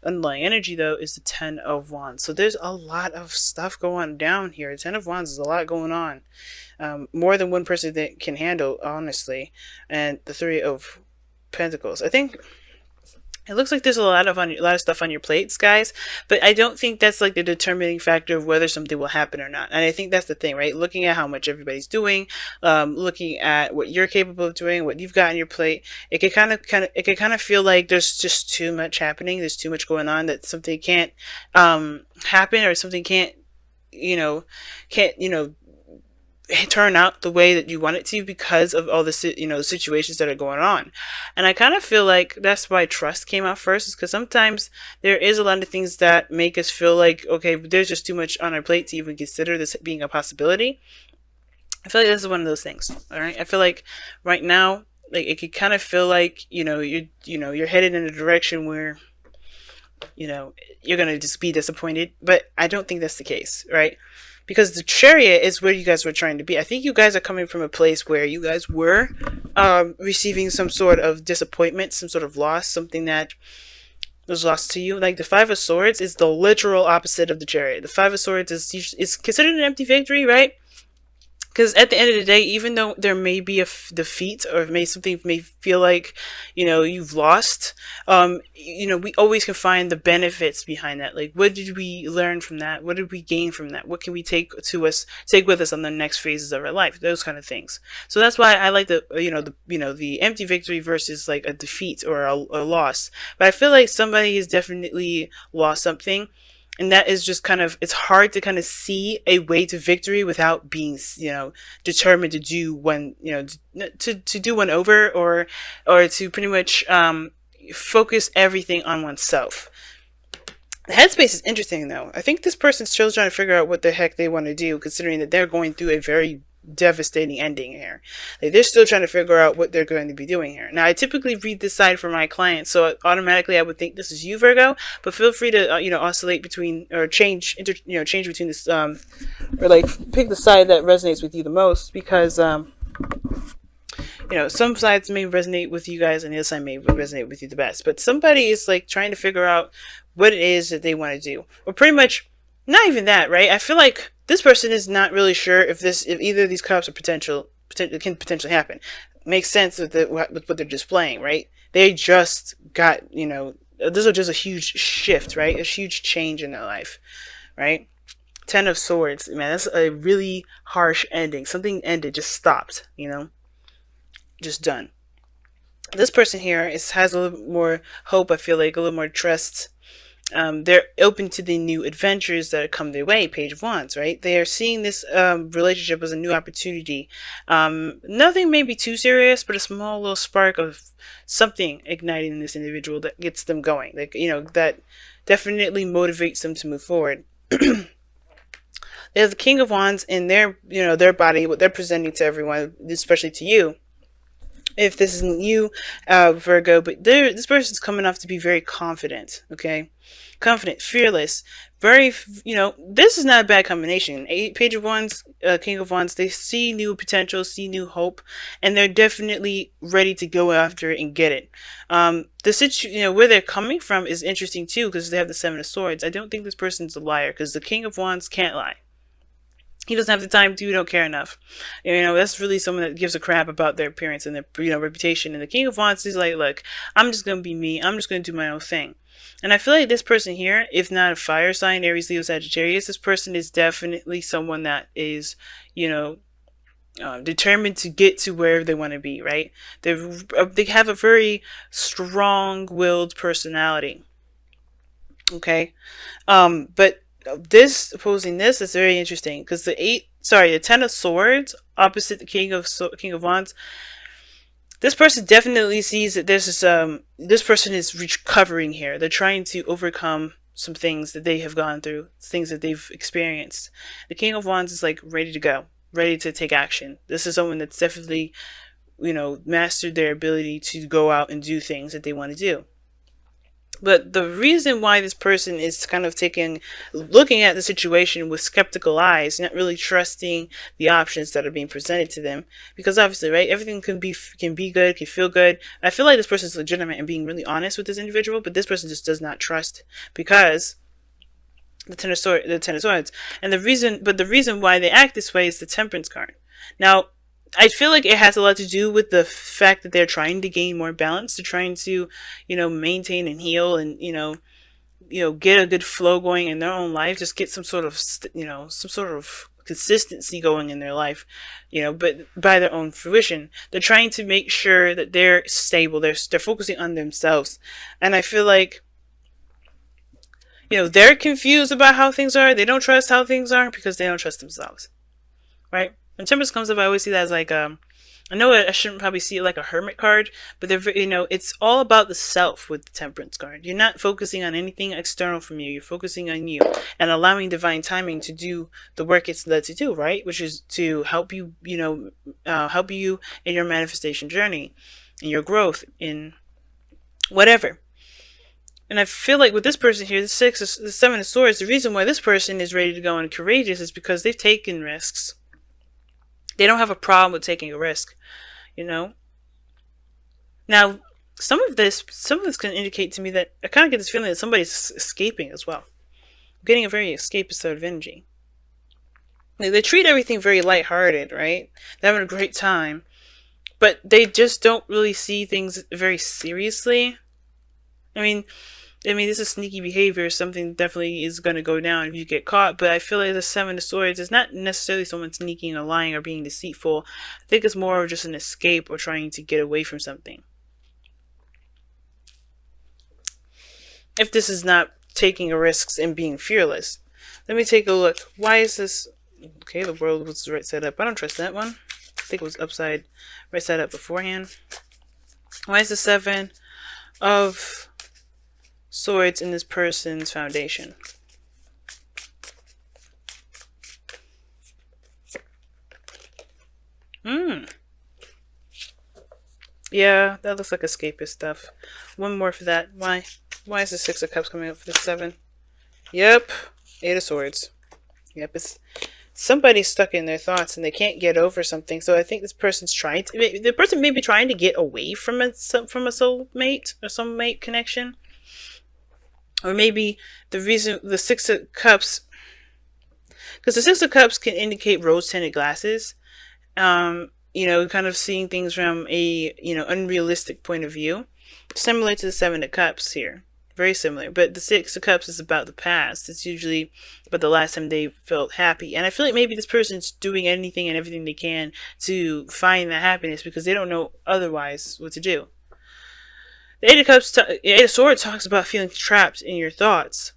underlying energy though is the Ten of Wands. So there's a lot of stuff going down here. Ten of Wands is a lot going on, more than one person that can handle, honestly. And the Three of Pentacles. I think it looks like there's a lot of stuff on your plates, guys, but I don't think that's like the determining factor of whether something will happen or not. And I think that's the thing, right? Looking at how much everybody's doing, looking at what you're capable of doing, what you've got on your plate, it could it could kind of feel like there's just too much happening. There's too much going on that something can't happen, or something can't turn out the way that you want it to because of all the situations that are going on. And I kind of feel like that's why trust came out first, is because sometimes there is a lot of things that make us feel like, okay, there's just too much on our plate to even consider this being a possibility. I feel like this is one of those things. All right, I feel like right now, like, it could kind of feel like you're headed in a direction where you're gonna just be disappointed, but I don't think that's the case, right? Because the Chariot is where you guys were trying to be. I think you guys are coming from a place where you guys were receiving some sort of disappointment, some sort of loss, something that was lost to you. Like the Five of Swords is the literal opposite of the Chariot. The Five of Swords is considered an empty victory, right? Because at the end of the day, even though there may be a defeat, or something may feel like, you've lost, we always can find the benefits behind that. Like, what did we learn from that? What did we gain from that? What can we take with us on the next phases of our life? Those kind of things. So that's why I like the empty victory versus like a defeat or a loss. But I feel like somebody has definitely lost something. And that is just it's hard to kind of see a way to victory without being, determined to do one, to do one over, or to pretty much focus everything on oneself. The headspace is interesting, though. I think this person's still trying to figure out what the heck they want to do, considering that they're going through a very devastating ending here. Like, they're still trying to figure out what they're going to be doing here. Now, I typically read this side for my clients, so automatically I would think this is you, Virgo. But feel free to oscillate between, or change between this, or like pick the side that resonates with you the most, because some sides may resonate with you guys, and the other side may resonate with you the best. But somebody is like trying to figure out what it is that they want to do, or pretty much not even that, right? I feel like this person is not really sure if either of these cups are can potentially happen. Makes sense with what they're displaying, right? They just got, this is just a huge shift, right? A huge change in their life, right? Ten of Swords, man, that's a really harsh ending. Something ended, just stopped, just done. This person here has a little more hope, I feel like, a little more trust. They're open to the new adventures that come their way. Page of Wands, right? They are seeing this relationship as a new opportunity. Nothing may be too serious, but a small little spark of something igniting in this individual that gets them going. Like, that definitely motivates them to move forward. There's the King of Wands in their body, what they're presenting to everyone, especially to you. If this isn't you, Virgo, but this person's coming off to be very confident, okay? Confident, fearless, very, this is not a bad combination. Page of Wands, King of Wands, they see new potential, see new hope, and they're definitely ready to go after it and get it. Where they're coming from is interesting too, because they have the Seven of Swords. I don't think this person's a liar, because the King of Wands can't lie. He doesn't have the time to, don't care enough. That's really someone that gives a crap about their appearance and their, reputation. And the King of Wands is like, look, I'm just going to be me. I'm just going to do my own thing. And I feel like this person here, if not a fire sign, Aries, Leo, Sagittarius, this person is definitely someone that is, determined to get to where they want to be, right? They have a very strong-willed personality. Okay? But this opposing this is very interesting, because the Ten of Swords opposite the King of Wands. This person definitely sees that this person is recovering here. They're trying to overcome some things that they have gone through, things that they've experienced. The King of Wands is like ready to go, ready to take action. This is someone that's definitely, mastered their ability to go out and do things that they want to do. But the reason why this person is kind of looking at the situation with skeptical eyes, not really trusting the options that are being presented to them, because obviously, right, everything can be good, can feel good. I feel like this person is legitimate and being really honest with this individual, but this person just does not trust because the Ten of Swords, and the reason why they act this way is the Temperance card. Now, I feel like it has a lot to do with the fact that they're trying to gain more balance. They're trying to, maintain and heal, and get a good flow going in their own life. Just get some sort of, some sort of consistency going in their life, but by their own fruition. They're trying to make sure that they're stable. They're focusing on themselves, and I feel like, they're confused about how things are. They don't trust how things are because they don't trust themselves, right? When Temperance comes up, I always see that as like, I know I shouldn't probably see it like a hermit card, but it's all about the self with the Temperance card. You're not focusing on anything external from you. You're focusing on you and allowing divine timing to do the work it's led to do, right? Which is to help you, help you in your manifestation journey, in your growth, in whatever. And I feel like with this person here, the Seven of Swords, the reason why this person is ready to go and courageous is because they've taken risks. They don't have a problem with taking a risk, Now, some of this can indicate to me that I kind of get this feeling that somebody's escaping as well. I'm getting a very escapist sort of energy. They treat everything very lighthearted, right? They're having a great time, but they just don't really see things very seriously. I mean, this is sneaky behavior. Something definitely is going to go down if you get caught. But I feel like the Seven of Swords is not necessarily someone sneaking or lying or being deceitful. I think it's more of just an escape or trying to get away from something. If this is not taking risks and being fearless. Let me take a look. Why is this... Okay, the world was right side up. I don't trust that one. I think it was right side up beforehand. Why is the Seven of Swords in this person's foundation? Yeah, that looks like escapist stuff. One more for that. Why is the Six of Cups coming up for the Seven? Yep. Eight of Swords. Yep, it's somebody's stuck in their thoughts and they can't get over something. So I think this person's the person may be trying to get away from a soulmate or soulmate connection. Or maybe the Six of Cups, because the Six of Cups can indicate rose-tinted glasses. Kind of seeing things from a, unrealistic point of view. Similar to the Seven of Cups here. Very similar. But the Six of Cups is about the past. It's usually about the last time they felt happy. And I feel like maybe this person's doing anything and everything they can to find that happiness because they don't know otherwise what to do. The Eight of Swords talks about feeling trapped in your thoughts.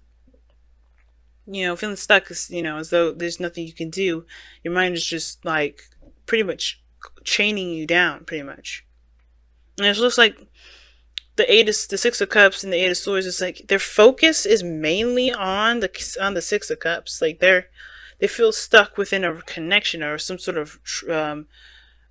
Feeling stuck as though there's nothing you can do. Your mind is just like pretty much chaining you down, pretty much. And it looks like the Six of Cups and the Eight of Swords is like their focus is mainly on the Six of Cups. Like they feel stuck within a connection or some sort of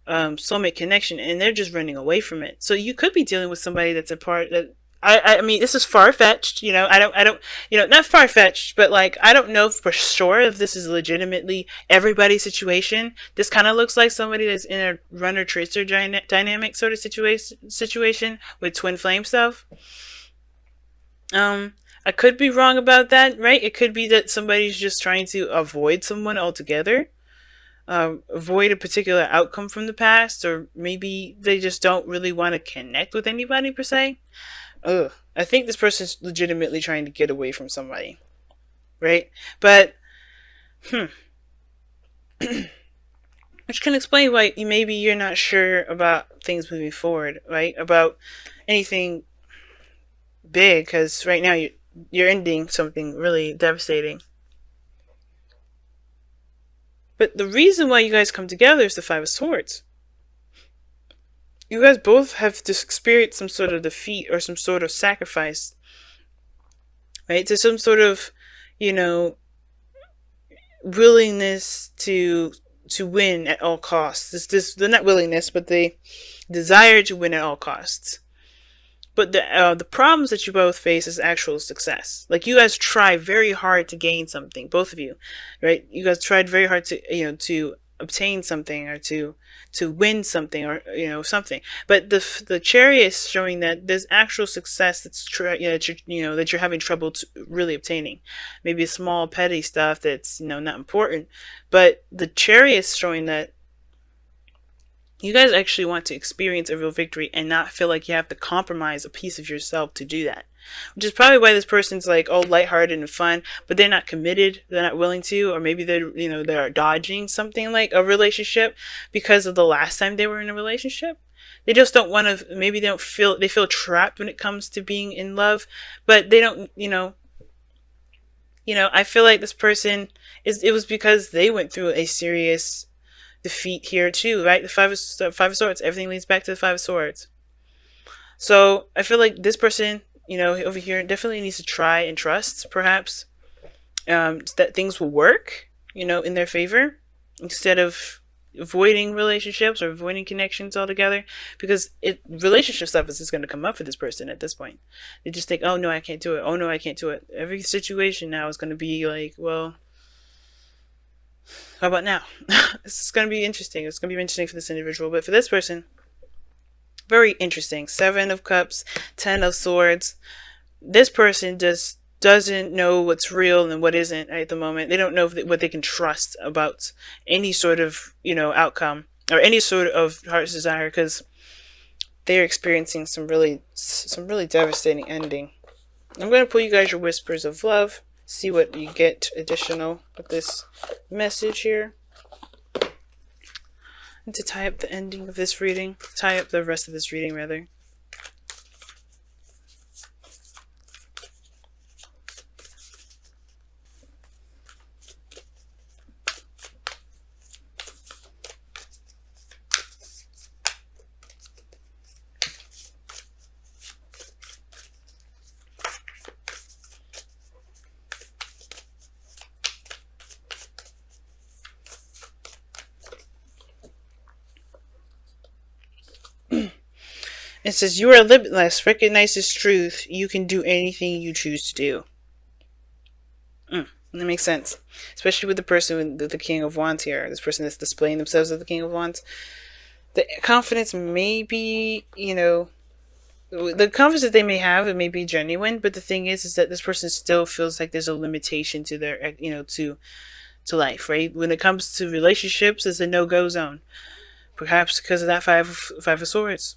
soulmate connection, and they're just running away from it. So you could be dealing with somebody that's a part that I mean, this is far-fetched, I don't, not far-fetched, but like, I don't know for sure if this is legitimately everybody's situation. This kind of looks like somebody that's in a runner-tracer dynamic sort of situation with twin flame stuff. I could be wrong about that, right? It could be that somebody's just trying to avoid someone altogether. Avoid a particular outcome from the past, or maybe they just don't really want to connect with anybody per se. I think this person's legitimately trying to get away from somebody, right? But, which can explain why maybe you're not sure about things moving forward, right? About anything big, because right now you're ending something really devastating. But the reason why you guys come together is the Five of Swords. You guys both have just experienced some sort of defeat or some sort of sacrifice, right? To some sort of, willingness to win at all costs. The not willingness, but the desire to win at all costs, But the problems that you both face is actual success. Like, you guys try very hard to gain something, both of you, right? You guys tried very hard to, to obtain something, or to win something, or something. But the Chariot is showing that there's actual success that's that you're having trouble to really obtaining. Maybe small petty stuff that's not important, but the Chariot is showing that you guys actually want to experience a real victory and not feel like you have to compromise a piece of yourself to do that. Which is probably why this person's like all lighthearted and fun, but they're not committed, they're not willing to, or maybe they're dodging something like a relationship because of the last time they were in a relationship. They just don't want to, maybe they feel trapped when it comes to being in love, but they don't, I feel like this person it was because they went through a serious defeat here too, right? The five of swords. Everything leads back to the Five of Swords. So I feel like this person, over here, definitely needs to try and trust, perhaps, that things will work, in their favor, instead of avoiding relationships or avoiding connections altogether. Because relationship stuff is just going to come up for this person at this point. They just think, oh no, I can't do it. Oh no, I can't do it. Every situation now is going to be like, well, how about now? This is going to be interesting. It's going to be interesting for this individual. But for this person, very interesting. 7 of Cups, 10 of Swords. This person just doesn't know what's real and what isn't at the moment. They don't know what they can trust about any sort of, outcome or any sort of heart's desire, because they're experiencing some really devastating ending. I'm going to pull you guys your whispers of love. See what you get additional with this message here. And to tie up the ending of this reading, tie up the rest of this reading, rather. It says, you are limitless. Recognize this truth. You can do anything you choose to do. That makes sense. Especially with the person with the King of Wands here. This person that's displaying themselves as the King of Wands. The confidence may be, the confidence that they may have, it may be genuine. But the thing is that this person still feels like there's a limitation to their, to life, right? When it comes to relationships, it's a no-go zone. Perhaps because of that five of Swords.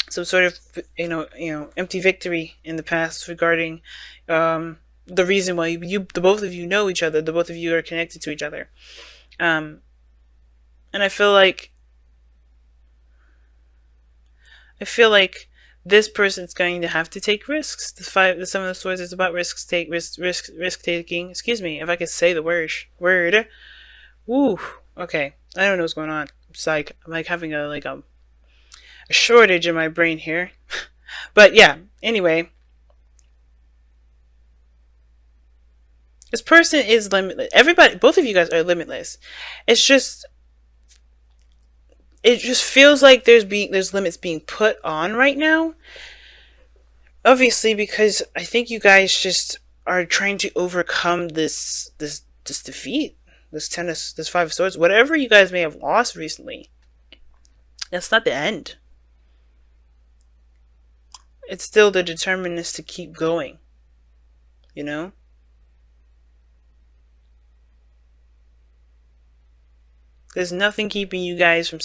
Some sort of empty victory in the past regarding the reason why the both of you know each other, the both of you are connected to each other, and I feel like this person's going to have to take risks. The 7 of Swords is about risk taking. Excuse me, if I could say the word. Woo. Okay, I don't know what's going on. It's like I'm like having a shortage in my brain here. But yeah, anyway, this person is limitless. Everybody, both of you guys are limitless. It just feels like there's limits being put on right now. Obviously, because I think you guys just are trying to overcome this defeat, this 5 of Swords, whatever you guys may have lost recently. That's not the end. It's still the determinedness to keep going. There's nothing keeping you guys from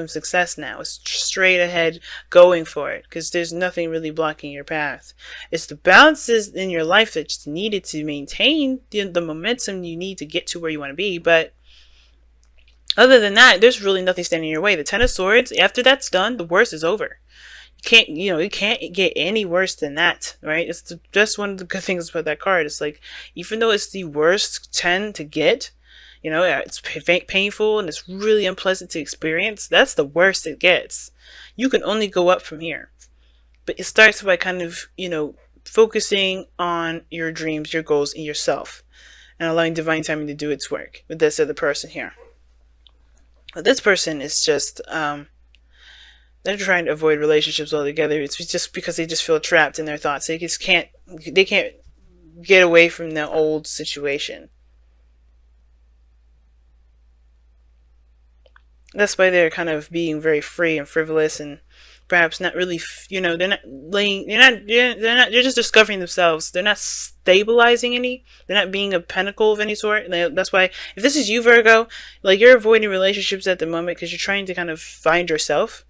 success now. It's straight ahead going for it, because there's nothing really blocking your path. It's the balances in your life that's needed to maintain the momentum you need to get to where you want to be. But other than that, there's really nothing standing in your way. The 10 of Swords, after that's done, the worst is over. It can't get any worse than that, right? It's just one of the good things about that card. It's like, even though it's the worst 10 to get, it's painful and it's really unpleasant to experience, that's the worst it gets. You can only go up from here. But it starts by kind of, focusing on your dreams, your goals, and yourself, and allowing divine timing to do its work with this other person here. But this person is just, They're trying to avoid relationships altogether. It's just because they just feel trapped in their thoughts. They can't get away from the old situation. That's why they're kind of being very free and frivolous, and perhaps not really, they're not laying, they're not, they're just discovering themselves. They're not stabilizing any, they're not being a pinnacle of any sort. That's why, if this is you, Virgo, like, you're avoiding relationships at the moment because you're trying to kind of find yourself,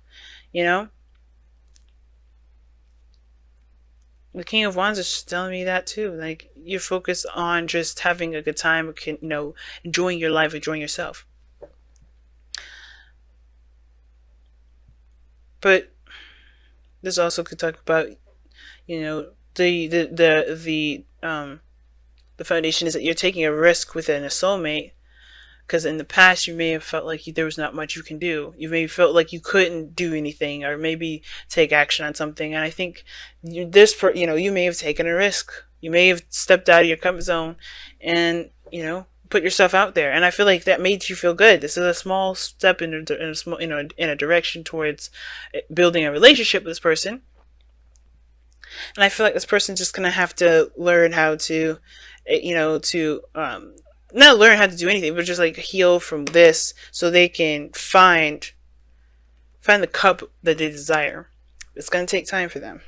you know? The King of Wands is telling me that too. Like, you're focused on just having a good time, enjoying your life, enjoying yourself. But this also could talk about, you know, the foundation is that you're taking a risk within a soulmate, because in the past you may have felt like there was not much you can do. You may have felt like you couldn't do anything, or maybe take action on something. And I think you may have taken a risk. You may have stepped out of your comfort zone, and put yourself out there. And I feel like that made you feel good. This is a small step in a direction towards building a relationship with this person. And I feel like this person's just gonna have to learn how to, to not learn how to do anything, but just like heal from this, so they can find the cup that they desire. It's gonna take time for them.